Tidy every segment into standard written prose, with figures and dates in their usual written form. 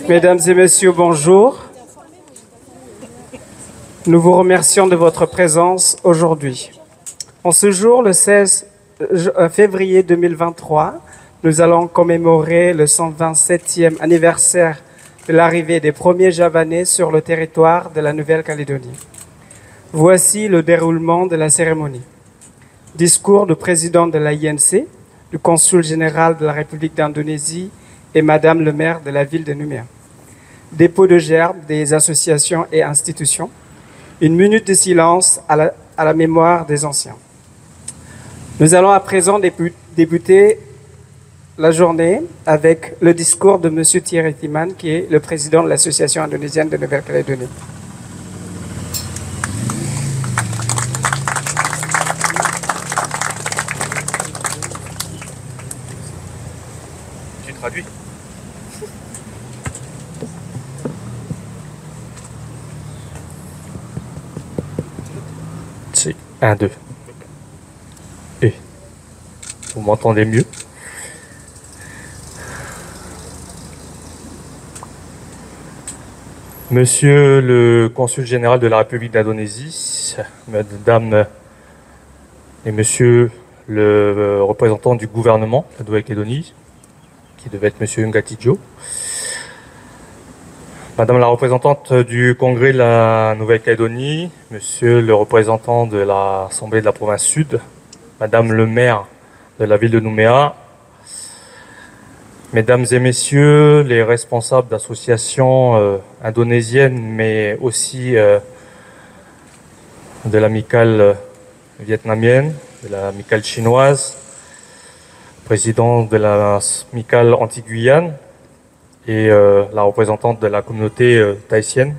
Mesdames et messieurs, bonjour. Nous vous remercions de votre présence aujourd'hui. En ce jour, le 16 février 2023, nous allons commémorer le 127e anniversaire de l'arrivée des premiers Javanais sur le territoire de la Nouvelle-Calédonie. Voici le déroulement de la cérémonie. Discours du président de l'INC, du consul général de la République d'Indonésie et Madame le maire de la ville de Nouméa. Dépôt de gerbes des associations et institutions. Une minute de silence à la mémoire des anciens. Nous allons à présent débuter la journée avec le discours de M. Thierry Timan, qui est le président de l'Association indonésienne de Nouvelle-Calédonie. Tu traduis ? C'est 1, 2. Et vous m'entendez mieux ? Monsieur le consul général de la République d'Indonésie, Madame et Monsieur le représentant du gouvernement de la Nouvelle-Calédonie, qui devait être Monsieur Ngatijo, Madame la représentante du Congrès de la Nouvelle-Calédonie, Monsieur le représentant de l'Assemblée de la province Sud, Madame le maire de la ville de Nouméa, Mesdames et Messieurs les responsables d'associations indonésiennes, mais aussi de l'amicale vietnamienne, de l'amicale chinoise, président de l'amicale anti-Guyane et la représentante de la communauté tahitienne.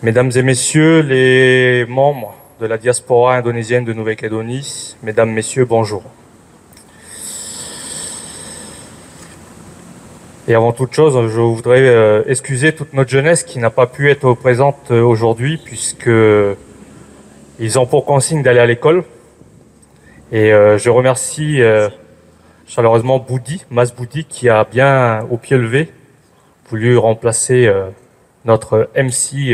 Mesdames et Messieurs les membres de la diaspora indonésienne de Nouvelle-Calédonie, Mesdames, Messieurs, bonjour. Et avant toute chose, je voudrais excuser toute notre jeunesse qui n'a pas pu être présente aujourd'hui, puisque ils ont pour consigne d'aller à l'école. Et je remercie chaleureusement Mas Boudi, qui a bien, au pied levé, voulu remplacer notre MC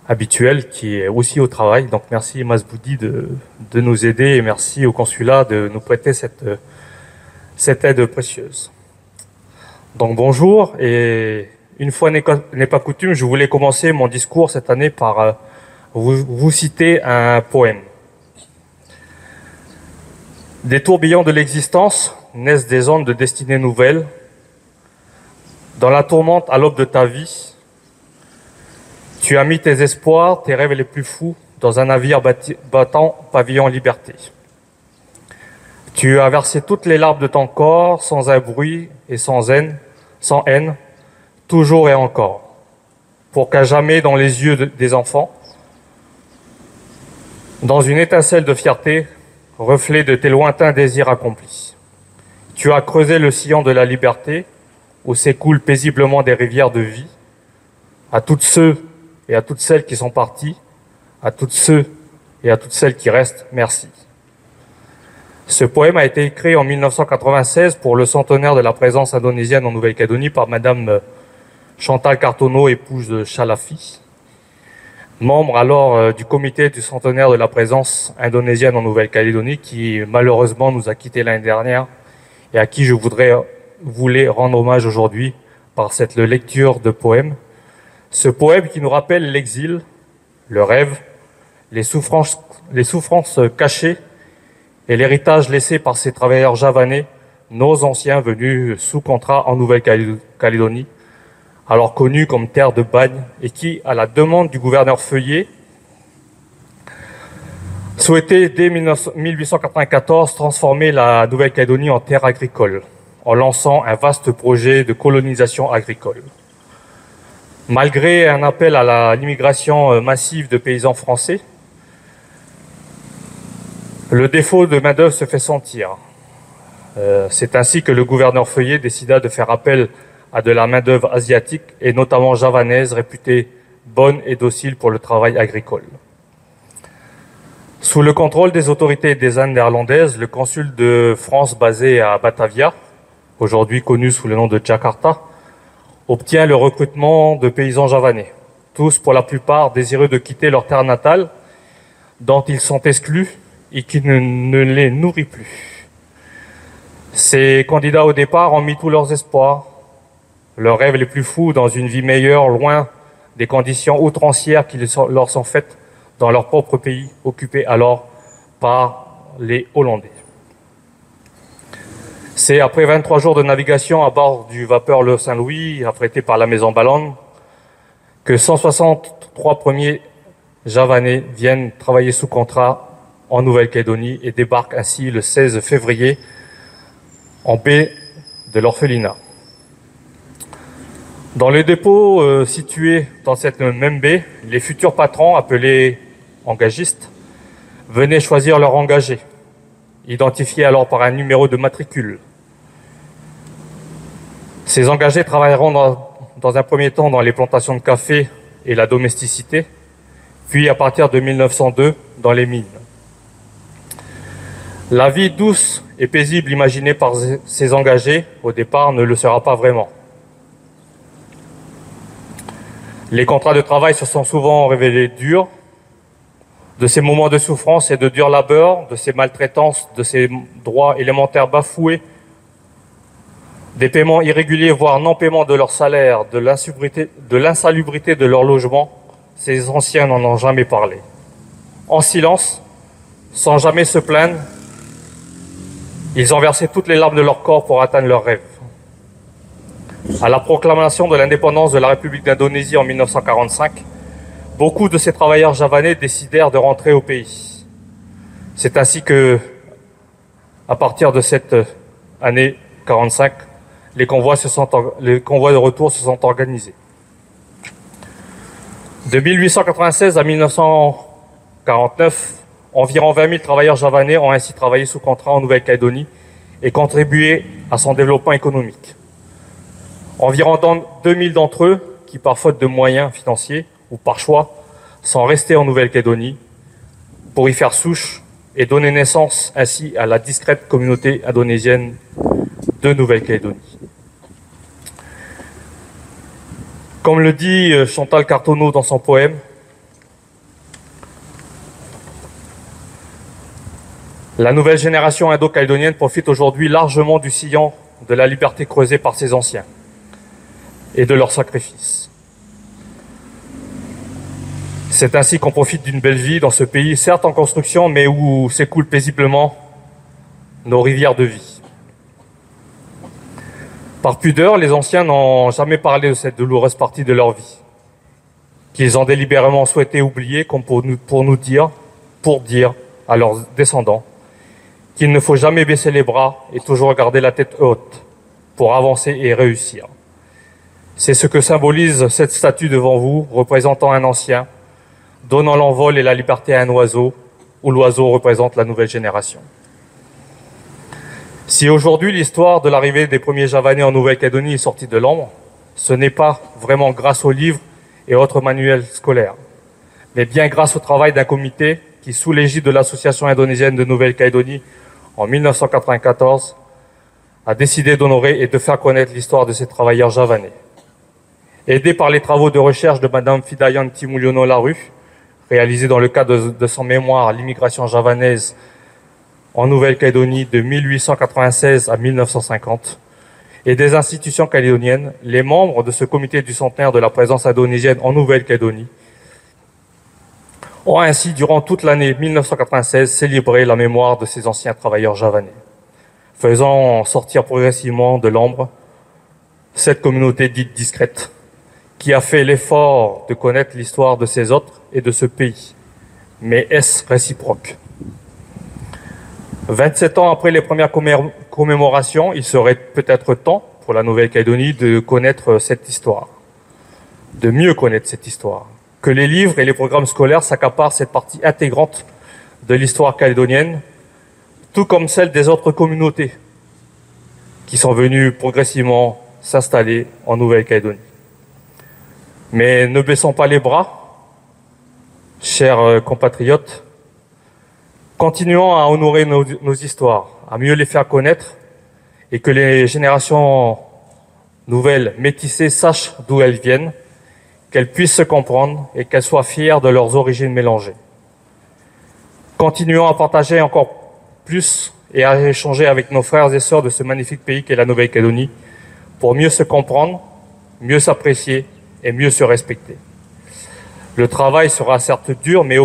habituel, qui est aussi au travail. Donc merci Mas Boudi de nous aider, et merci au consulat de nous prêter cette aide précieuse. Donc bonjour, et une fois n'est pas coutume, je voulais commencer mon discours cette année par vous citer un poème. Des tourbillons de l'existence naissent des ondes de destinée nouvelle. Dans la tourmente à l'aube de ta vie, tu as mis tes espoirs, tes rêves les plus fous dans un navire battant pavillon liberté. Tu as versé toutes les larmes de ton corps sans un bruit et sans haine, toujours et encore, pour qu'à jamais dans les yeux des enfants, dans une étincelle de fierté, reflet de tes lointains désirs accomplis. Tu as creusé le sillon de la liberté, où s'écoulent paisiblement des rivières de vie. À tous ceux et à toutes celles qui sont partis, à tous ceux et à toutes celles qui restent, merci. Ce poème a été écrit en 1996 pour le centenaire de la présence indonésienne en Nouvelle-Calédonie par Madame Chantal Cartono, épouse de Chalafi, membre alors du comité du centenaire de la présence indonésienne en Nouvelle-Calédonie, qui malheureusement nous a quittés l'année dernière et à qui je voulais rendre hommage aujourd'hui par cette lecture de poème. Ce poème qui nous rappelle l'exil, le rêve, les souffrances cachées et l'héritage laissé par ces travailleurs javanais, nos anciens venus sous contrat en Nouvelle-Calédonie, alors connue comme terre de bagne, et qui, à la demande du gouverneur Feuillet, souhaitait dès 1894 transformer la Nouvelle-Calédonie en terre agricole, en lançant un vaste projet de colonisation agricole. Malgré un appel à l'immigration massive de paysans français, le défaut de main-d'œuvre se fait sentir. C'est ainsi que le gouverneur Feuillet décida de faire appel à de la main-d'œuvre asiatique et notamment javanaise, réputée bonne et docile pour le travail agricole. Sous le contrôle des autorités des Indes néerlandaises, le consul de France basé à Batavia aujourd'hui connu sous le nom de Jakarta, obtient le recrutement de paysans javanais, tous pour la plupart désireux de quitter leur terre natale, dont ils sont exclus et qui ne les nourrit plus. Ces candidats au départ ont mis tous leurs espoirs, leurs rêves les plus fous dans une vie meilleure, loin des conditions outrancières qui leur sont faites dans leur propre pays, occupé alors par les Hollandais. C'est après 23 jours de navigation à bord du vapeur le Saint-Louis, affrété par la maison Ballon, que 163 premiers Javanais viennent travailler sous contrat en Nouvelle-Calédonie et débarquent ainsi le 16 février en baie de l'Orphelinat. Dans le dépôt situé dans cette même baie, les futurs patrons, appelés engagistes, venaient choisir leur engagé, identifié alors par un numéro de matricule. Ces engagés travailleront dans un premier temps dans les plantations de café et la domesticité, puis à partir de 1902 dans les mines. La vie douce et paisible imaginée par ces engagés au départ ne le sera pas vraiment. Les contrats de travail se sont souvent révélés durs. De ces moments de souffrance et de dur labeur, de ces maltraitances, de ces droits élémentaires bafoués, des paiements irréguliers, voire non-paiement de leur salaire, de l'insalubrité de leur logement, ces anciens n'en ont jamais parlé. En silence, sans jamais se plaindre, ils ont versé toutes les larmes de leur corps pour atteindre leurs rêves. À la proclamation de l'indépendance de la République d'Indonésie en 1945, beaucoup de ces travailleurs javanais décidèrent de rentrer au pays. C'est ainsi que, à partir de cette année 45, les convois de retour se sont organisés. De 1896 à 1949, environ 20 000 travailleurs javanais ont ainsi travaillé sous contrat en Nouvelle-Calédonie et contribué à son développement économique. Environ 2 000 d'entre eux, qui par faute de moyens financiers ou par choix, sont restés en Nouvelle-Calédonie pour y faire souche et donner naissance ainsi à la discrète communauté indonésienne de Nouvelle-Calédonie. Comme le dit Chantal Cartonneau dans son poème, la nouvelle génération indo-calédonienne profite aujourd'hui largement du sillon de la liberté creusée par ses anciens et de leurs sacrifices. C'est ainsi qu'on profite d'une belle vie dans ce pays, certes en construction, mais où s'écoulent paisiblement nos rivières de vie. Par pudeur, les anciens n'ont jamais parlé de cette douloureuse partie de leur vie, qu'ils ont délibérément souhaité oublier, comme pour dire à leurs descendants qu'il ne faut jamais baisser les bras et toujours garder la tête haute pour avancer et réussir. C'est ce que symbolise cette statue devant vous, représentant un ancien, donnant l'envol et la liberté à un oiseau, où l'oiseau représente la nouvelle génération. Si aujourd'hui l'histoire de l'arrivée des premiers Javanais en Nouvelle-Calédonie est sortie de l'ombre, ce n'est pas vraiment grâce aux livres et autres manuels scolaires, mais bien grâce au travail d'un comité qui, sous l'égide de l'Association indonésienne de Nouvelle-Calédonie en 1994, a décidé d'honorer et de faire connaître l'histoire de ces travailleurs javanais. Aidé par les travaux de recherche de Madame Fidayan Timuliono Larue, réalisés dans le cadre de son mémoire « L'immigration javanaise en Nouvelle-Calédonie de 1896 à 1950 », et des institutions calédoniennes, les membres de ce comité du centenaire de la présence indonésienne en Nouvelle-Calédonie ont ainsi, durant toute l'année 1996, célébré la mémoire de ces anciens travailleurs javanais, faisant sortir progressivement de l'ombre cette communauté dite discrète, qui a fait l'effort de connaître l'histoire de ces autres et de ce pays. Mais est-ce réciproque? 27 ans après les premières commémorations, il serait peut-être temps pour la Nouvelle-Calédonie de connaître cette histoire, de mieux connaître cette histoire, que les livres et les programmes scolaires s'accaparent cette partie intégrante de l'histoire calédonienne, tout comme celle des autres communautés qui sont venues progressivement s'installer en Nouvelle-Calédonie. Mais ne baissons pas les bras, chers compatriotes, continuons à honorer nos histoires, à mieux les faire connaître et que les générations nouvelles métissées sachent d'où elles viennent, qu'elles puissent se comprendre et qu'elles soient fières de leurs origines mélangées. Continuons à partager encore plus et à échanger avec nos frères et sœurs de ce magnifique pays qu'est la Nouvelle-Calédonie pour mieux se comprendre, mieux s'apprécier et mieux se respecter. Le travail sera certes dur, mais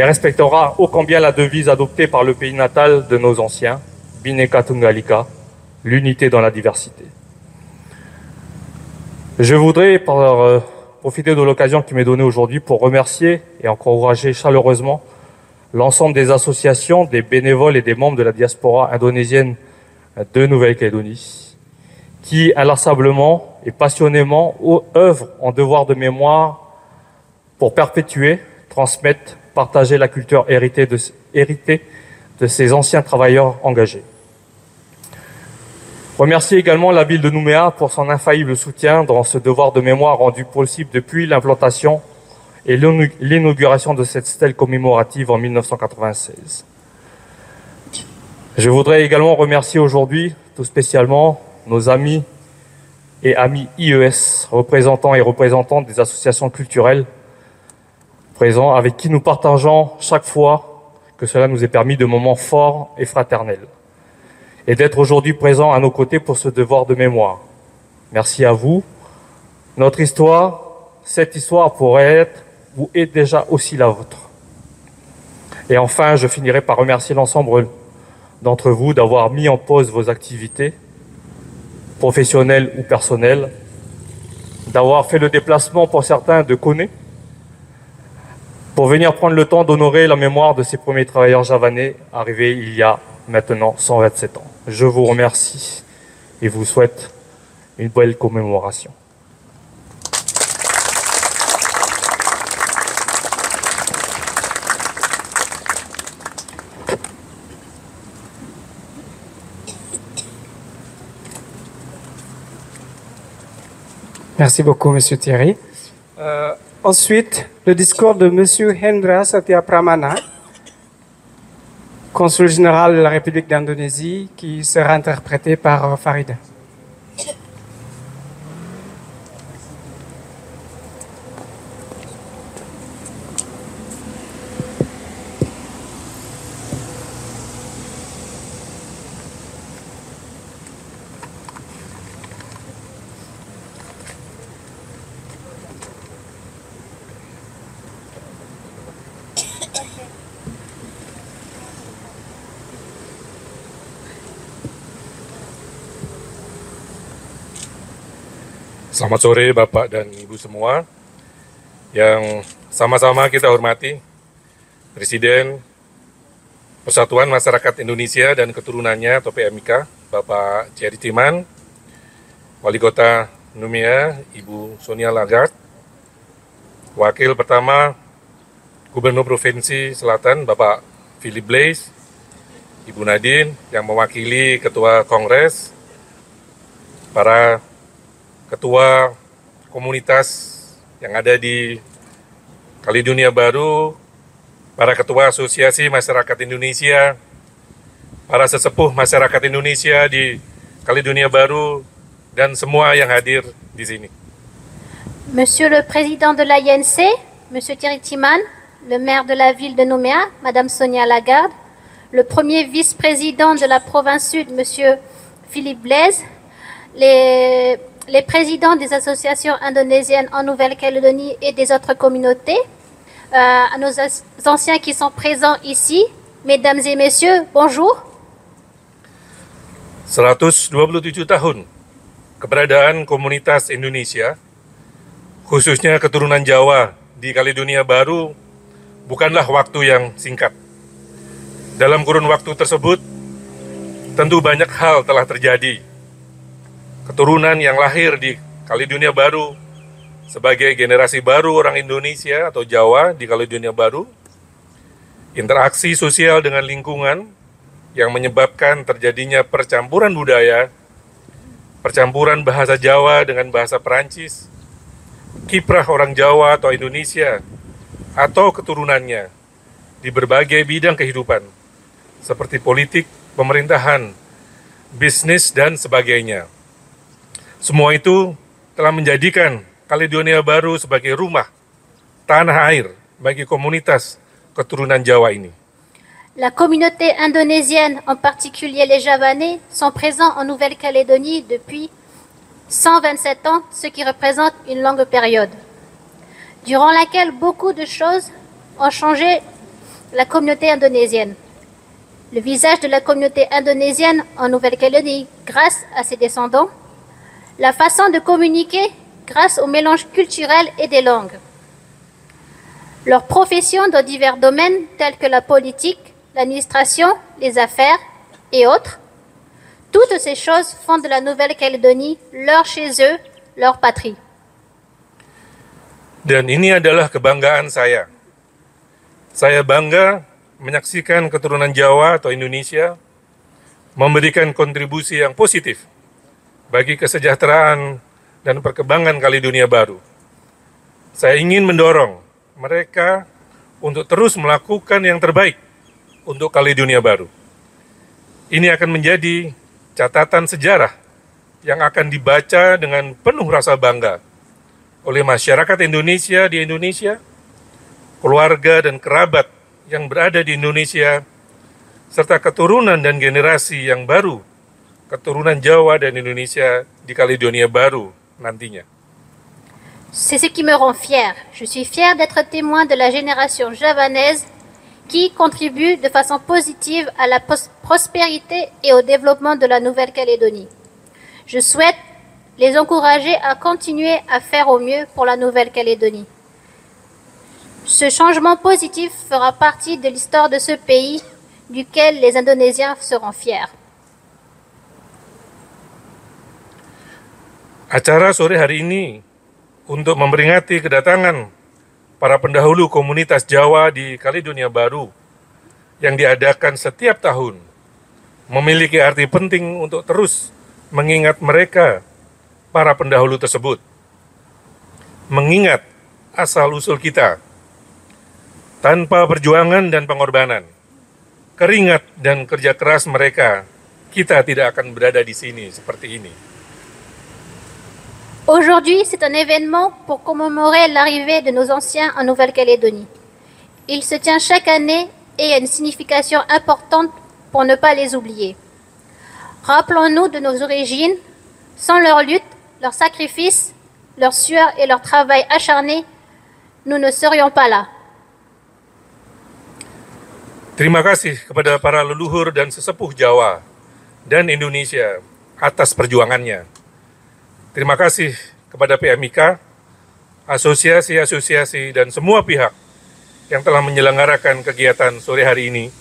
respectera ô combien la devise adoptée par le pays natal de nos anciens, Bhinneka Tunggalika, l'unité dans la diversité. Je voudrais profiter de l'occasion qui m'est donnée aujourd'hui pour remercier et encourager chaleureusement l'ensemble des associations, des bénévoles et des membres de la diaspora indonésienne de Nouvelle-Calédonie, qui inlassablement et passionnément œuvrent en devoir de mémoire pour perpétuer, transmettre, partager la culture héritée de ces anciens travailleurs engagés. Remercier également la ville de Nouméa pour son infaillible soutien dans ce devoir de mémoire rendu possible depuis l'implantation et l'inauguration de cette stèle commémorative en 1996. Je voudrais également remercier aujourd'hui tout spécialement nos amis et amis IES, représentants et représentantes des associations culturelles présents avec qui nous partageons chaque fois que cela nous est permis de moments forts et fraternels, et d'être aujourd'hui présents à nos côtés pour ce devoir de mémoire. Merci à vous. Notre histoire, cette histoire pourrait être ou est déjà aussi la vôtre. Et enfin, je finirai par remercier l'ensemble d'entre vous d'avoir mis en pause vos activités, professionnelles ou personnelles, d'avoir fait le déplacement pour certains de Koné, pour venir prendre le temps d'honorer la mémoire de ces premiers travailleurs javanais arrivés il y a maintenant 127 ans. Je vous remercie et vous souhaite une belle commémoration. Merci beaucoup, Monsieur Thierry. Ensuite, le discours de Monsieur Hendra Satya Pramana, consul général de la République d'Indonésie, qui sera interprété par Farida. Selamat sore Bapak dan Ibu semua yang sama-sama kita hormati Presiden Persatuan Masyarakat Indonesia dan Keturunannya atau PMIK, Bapak Thierry Timan, Wali Kota Nouméa, Ibu Sonia Lagarde, Wakil pertama Gubernur Provinsi Selatan, Bapak Philip Blaise, Ibu Nadine yang mewakili Ketua Kongres, para ketua komunitas yang ada di Kaledonia Baru, para ketua Asosiasi Masyarakat Indonesia, para sesepuh masyarakat Indonesia di Kaledonia Baru, dan semua yang hadir di sini. Monsieur le Président de l'INC, Monsieur Thierry Timan, le maire de la ville de Nouméa, Madame Sonia Lagarde, le premier vice-président de la province sud, Monsieur Philippe Blaise, les présidents des associations indonésiennes en Nouvelle-Calédonie et des autres communautés, à nos anciens qui sont présents ici, mesdames et messieurs, bonjour. 127 tahun keberadaan komunitas Indonesia, khususnya keturunan Jawa di Kaledonia Baru, bukanlah waktu yang singkat. Dalam kurun waktu tersebut, tentu banyak hal telah terjadi. Keturunan yang lahir di Kaledonia Baru sebagai generasi baru orang Indonesia atau Jawa di Kaledonia Baru, interaksi sosial dengan lingkungan yang menyebabkan terjadinya percampuran budaya, percampuran bahasa Jawa dengan bahasa Perancis, kiprah orang Jawa atau Indonesia atau keturunannya di berbagai bidang kehidupan seperti politik, pemerintahan, bisnis, dan sebagainya. Semua itu telah menjadikan Kaledonia Baru sebagai rumah, tanah air bagi komunitas keturunan Jawa ini. La communauté indonésienne, en particulier les Javanais, sont présents en Nouvelle-Calédonie depuis 127 ans, ce qui représente une longue période, durant laquelle beaucoup de choses ont changé la communauté indonésienne. Le visage de la communauté indonésienne en Nouvelle-Calédonie grâce à ses descendants, la façon de communiquer grâce au mélange culturel et des langues, leurs professions dans divers domaines tels que la politique, l'administration, les affaires et autres. Toutes ces choses font de la Nouvelle-Calédonie leur chez eux, leur patrie. Dan ini adalah kebanggaan saya. Saya bangga menyaksikan keturunan Jawa atau Indonesia memberikan kontribusi yang positif bagi kesejahteraan dan perkembangan Kaledonia Baru. Saya ingin mendorong mereka untuk terus melakukan yang terbaik untuk Kaledonia Baru. Ini akan menjadi catatan sejarah yang akan dibaca dengan penuh rasa bangga oleh masyarakat Indonesia di Indonesia, keluarga dan kerabat yang berada di Indonesia, serta keturunan dan generasi yang baru, keturunan Jawa dan Indonesia di Kaledonia Baru nantinya. C'est ce qui me rend fière. Je suis fière d'être témoin de la génération javanaise qui contribue de façon positive à la prospérité et au développement de la Nouvelle-Calédonie. Je souhaite les encourager à continuer à faire au mieux pour la Nouvelle-Calédonie. Ce changement positif fera partie de l'histoire de ce pays duquel les Indonésiens seront fiers. Acara sore hari ini untuk memperingati kedatangan para pendahulu komunitas Jawa di Kaledonia Baru yang diadakan setiap tahun memiliki arti penting untuk terus mengingat mereka, para pendahulu tersebut, mengingat asal-usul kita. Tanpa perjuangan dan pengorbanan, keringat dan kerja keras mereka, kita tidak akan berada di sini seperti ini. Aujourd'hui, c'est un événement pour commémorer l'arrivée de nos anciens en Nouvelle-Calédonie. Il se tient chaque année et a une signification importante pour ne pas les oublier. Rappelons-nous de nos origines. Sans leur lutte, leur sacrifice, leur sueur et leur travail acharné, nous ne serions pas là. Terima kasih kepada para leluhur dan sesepuh Jawa dan Indonesia atas perjuangannya. Terima kasih kepada PMIK, asosiasi-asosiasi, dan semua pihak yang telah menyelenggarakan kegiatan sore hari ini.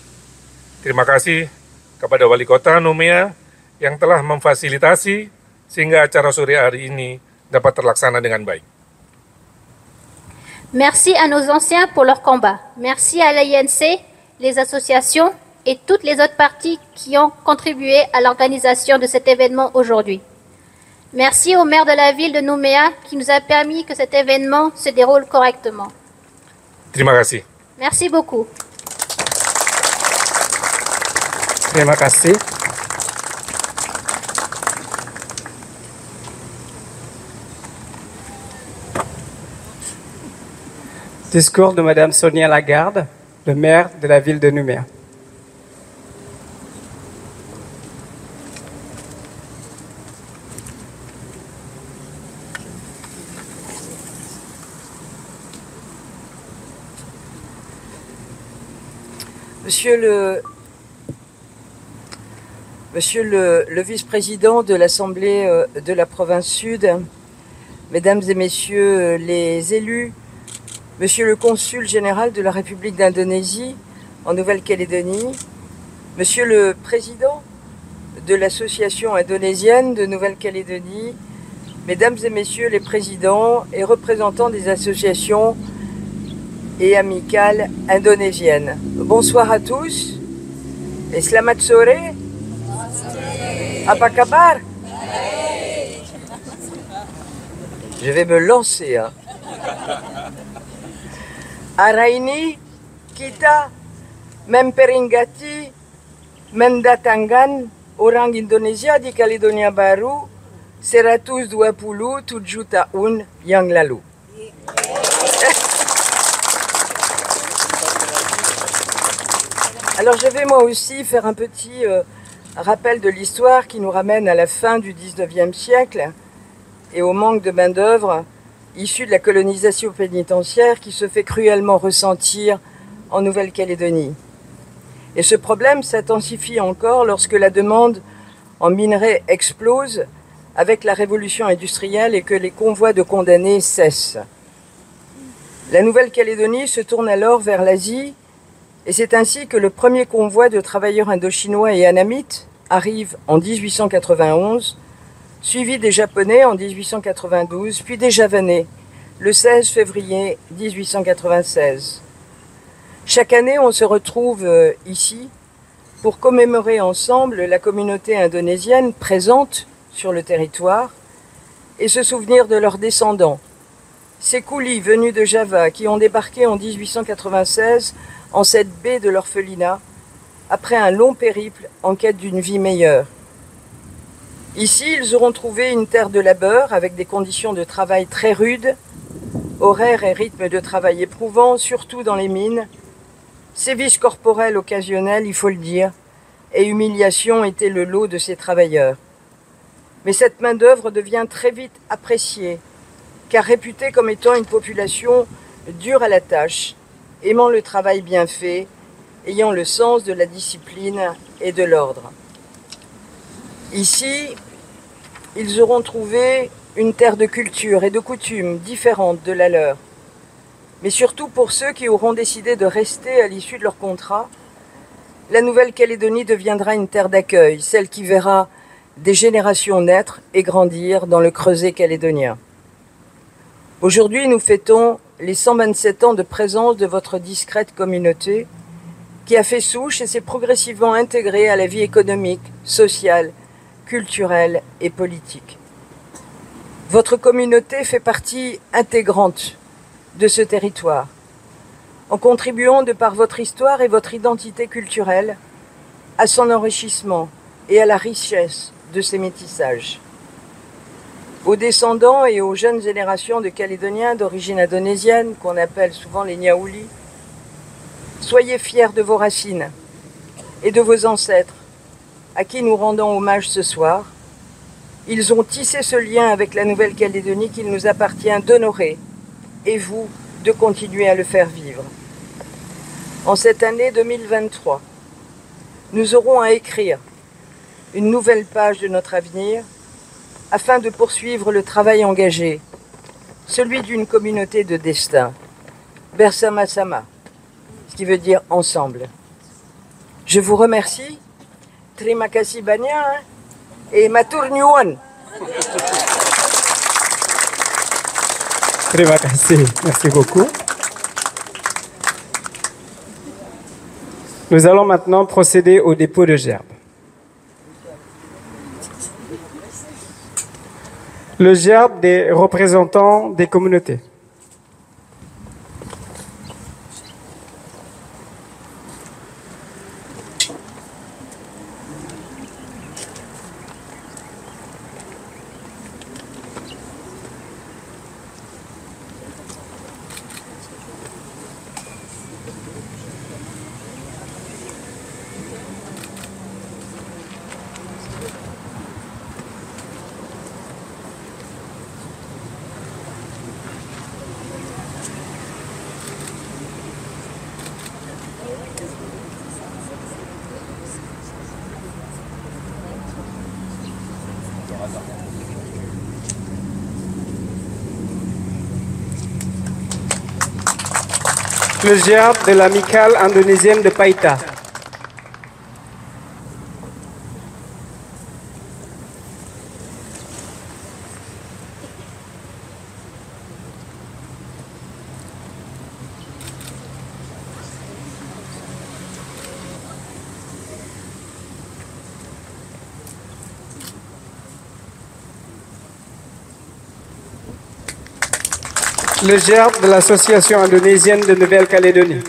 Terima kasih kepada Wali Kota Nomea yang telah memfasilitasi sehingga acara sore hari ini dapat terlaksana dengan baik. Merci à nos anciens pour leur combat. Merci à l'INC, les associations et toutes les autres parties qui ont contribué à l'organisation de cet événement aujourd'hui. Merci au maire de la ville de Nouméa qui nous a permis que cet événement se déroule correctement. Terima kasih. Merci beaucoup. Terima kasih. Discours de Madame Sonia Lagarde, le maire de la ville de Nouméa. Monsieur le vice-président de l'Assemblée de la province sud, mesdames et messieurs les élus, monsieur le consul général de la République d'Indonésie en Nouvelle-Calédonie, monsieur le président de l'Association indonésienne de Nouvelle-Calédonie, mesdames et messieurs les présidents et représentants des associations et amicales indonésiennes. Bonsoir à tous. Et selamat sore. Apa kabar? Je vais me lancer. Hari ini kita memperingati mendatangkan orang Indonesia di Caledonia Baru 127 tahun yang lalu. Alors je vais moi aussi faire un petit rappel de l'histoire qui nous ramène à la fin du 19e siècle et au manque de main-d'œuvre issue de la colonisation pénitentiaire qui se fait cruellement ressentir en Nouvelle-Calédonie. Et ce problème s'intensifie encore lorsque la demande en minerais explose avec la révolution industrielle et que les convois de condamnés cessent. La Nouvelle-Calédonie se tourne alors vers l'Asie et c'est ainsi que le premier convoi de travailleurs indochinois et anamites arrive en 1891, suivi des Japonais en 1892, puis des Javanais le 16 février 1896. Chaque année, on se retrouve ici pour commémorer ensemble la communauté indonésienne présente sur le territoire et se souvenir de leurs descendants, ces coulis venus de Java qui ont débarqué en 1896 en cette baie de l'orphelinat après un long périple en quête d'une vie meilleure. Ici, ils auront trouvé une terre de labeur avec des conditions de travail très rudes, horaires et rythmes de travail éprouvants, surtout dans les mines, sévices corporels occasionnels, il faut le dire, et humiliation étaient le lot de ces travailleurs. Mais cette main-d'œuvre devient très vite appréciée, car réputée comme étant une population dure à la tâche, aimant le travail bien fait, ayant le sens de la discipline et de l'ordre. Ici, ils auront trouvé une terre de culture et de coutumes différentes de la leur. Mais surtout pour ceux qui auront décidé de rester à l'issue de leur contrat, la Nouvelle-Calédonie deviendra une terre d'accueil, celle qui verra des générations naître et grandir dans le creuset calédonien. Aujourd'hui, nous fêtons les 127 ans de présence de votre discrète communauté qui a fait souche et s'est progressivement intégrée à la vie économique, sociale, culturelle et politique. Votre communauté fait partie intégrante de ce territoire, en contribuant de par votre histoire et votre identité culturelle à son enrichissement et à la richesse de ses métissages. Aux descendants et aux jeunes générations de Calédoniens d'origine indonésienne, qu'on appelle souvent les Niaouli, soyez fiers de vos racines et de vos ancêtres, à qui nous rendons hommage ce soir. Ils ont tissé ce lien avec la Nouvelle-Calédonie qu'il nous appartient d'honorer, et vous, de continuer à le faire vivre. En cette année 2023, nous aurons à écrire une nouvelle page de notre avenir afin de poursuivre le travail engagé, celui d'une communauté de destin, Bersama-sama, ce qui veut dire ensemble. Je vous remercie, terima kasih banyak, et matur nuwun. Terima kasih. Merci beaucoup. Nous allons maintenant procéder au dépôt de gerbes. Le gerbe des représentants des communautés. Le gerbe de l'amicale indonésienne de Paita. Le gerbe de l'Association indonésienne de Nouvelle-Calédonie.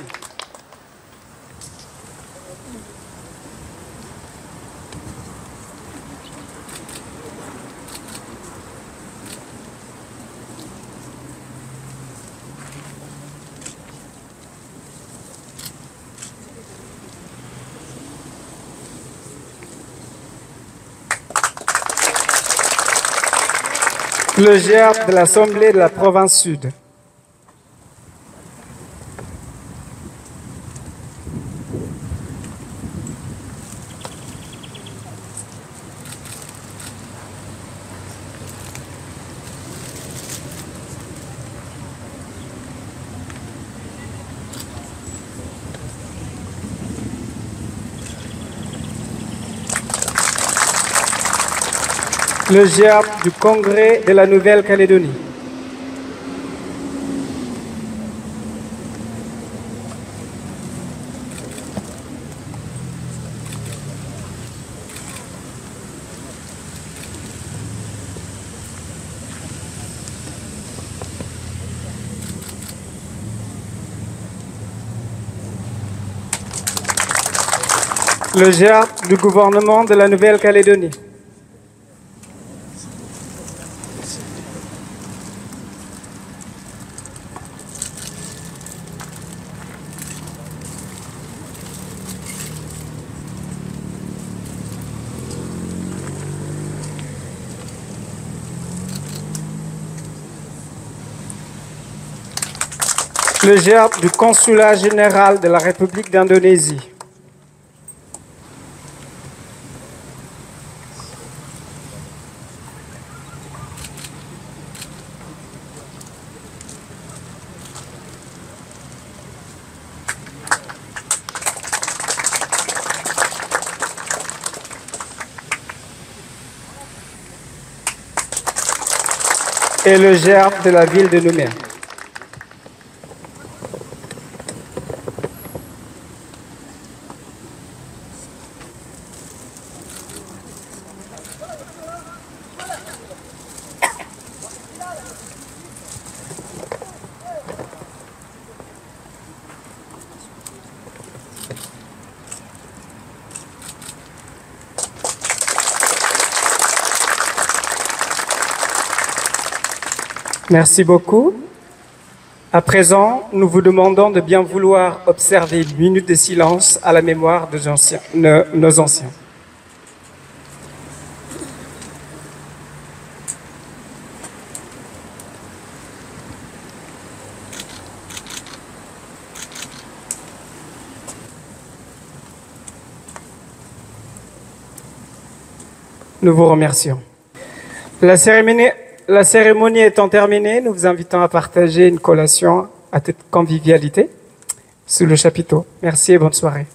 Le GERP de l'Assemblée de la province Sud. Le GERP du Congrès de la Nouvelle-Calédonie. Le GERP du gouvernement de la Nouvelle-Calédonie. Le GERP du Consulat général de la République d'Indonésie. Et le GERP de la ville de Nouméa. Merci beaucoup. À présent, nous vous demandons de bien vouloir observer une minute de silence à la mémoire de nos anciens. Nous vous remercions. La cérémonie étant terminée, nous vous invitons à partager une collation à toute convivialité sous le chapiteau. Merci et bonne soirée.